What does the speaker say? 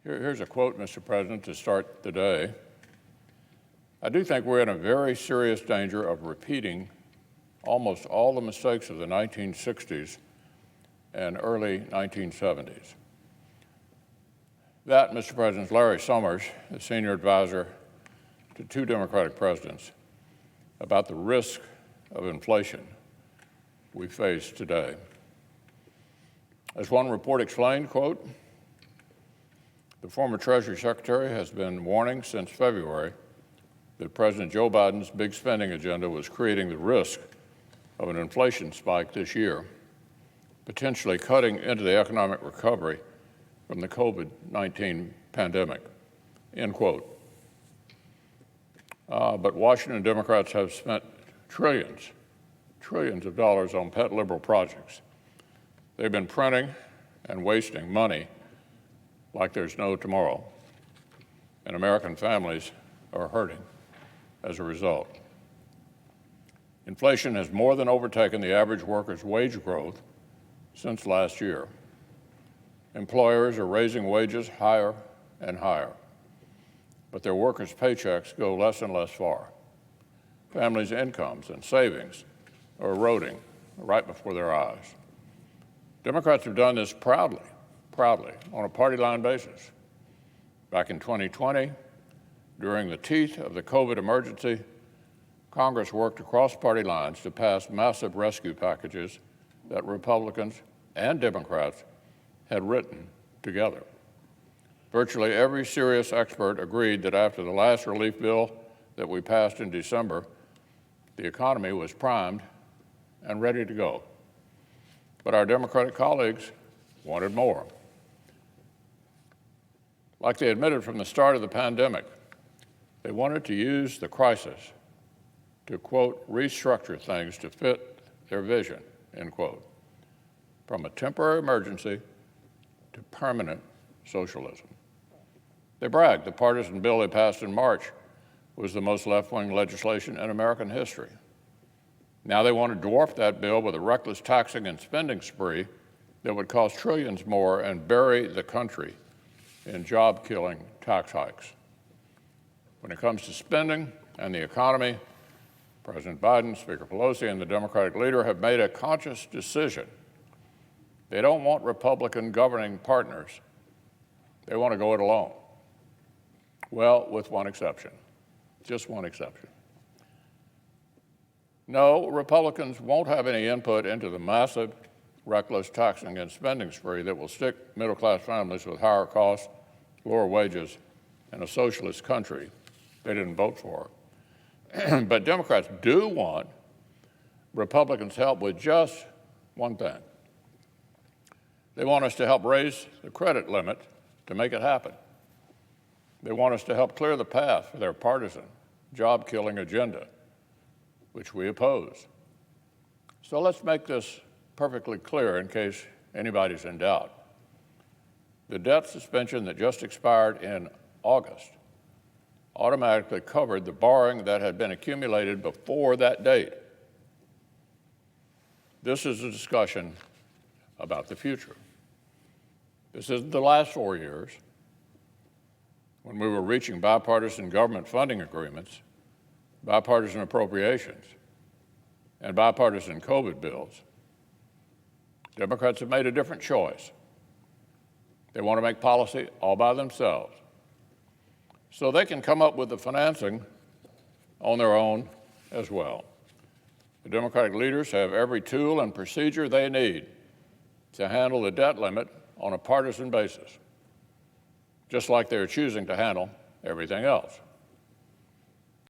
Here's a quote, Mr. President, to start the day. I do think we're in a very serious danger of repeating almost all the mistakes of the 1960s and early 1970s. That, Mr. President, is Larry Summers, the senior advisor to two Democratic presidents, about the risk of inflation we face today. As one report explained, quote, the former Treasury Secretary has been warning since February that President Joe Biden's big spending agenda was creating the risk of an inflation spike this year, potentially cutting into the economic recovery from the COVID-19 pandemic, end quote. But Washington Democrats have spent trillions of dollars on pet liberal projects. They've been printing and wasting money like there's no tomorrow, and American families are hurting as a result. Inflation has more than overtaken the average worker's wage growth since last year. Employers are raising wages higher and higher, but their workers' paychecks go less and less far. Families' incomes and savings are eroding right before their eyes. Democrats have done this proudly, on a party line basis. Back in 2020, during the teeth of the COVID emergency, Congress worked across party lines to pass massive rescue packages that Republicans and Democrats had written together. Virtually every serious expert agreed that after the last relief bill that we passed in December, the economy was primed and ready to go. But our Democratic colleagues wanted more. Like they admitted from the start of the pandemic, they wanted to use the crisis to, quote, restructure things to fit their vision, end quote, from a temporary emergency to permanent socialism. They bragged the partisan bill they passed in March was the most left-wing legislation in American history. Now they want to dwarf that bill with a reckless taxing and spending spree that would cost trillions more and bury the country in job-killing tax hikes. When it comes to spending and the economy, President Biden, Speaker Pelosi, and the Democratic leader have made a conscious decision. They don't want Republican governing partners. They want to go it alone. Well, with one exception, just one exception. No, Republicans won't have any input into the massive, reckless taxing and spending spree that will stick middle-class families with higher costs, lower wages, and a socialist country they didn't vote for. But Democrats do want Republicans' help with just one thing. They want us to help raise the credit limit to make it happen. They want us to help clear the path for their partisan, job-killing agenda, which we oppose. So let's make this perfectly clear in case anybody's in doubt. The debt suspension that just expired in August automatically covered the borrowing that had been accumulated before that date. This is a discussion about the future. This isn't the last 4 years when we were reaching bipartisan government funding agreements, bipartisan appropriations, and bipartisan COVID bills. Democrats have made a different choice. They want to make policy all by themselves, so they can come up with the financing on their own as well. The Democratic leaders have every tool and procedure they need to handle the debt limit on a partisan basis, just like they're choosing to handle everything else.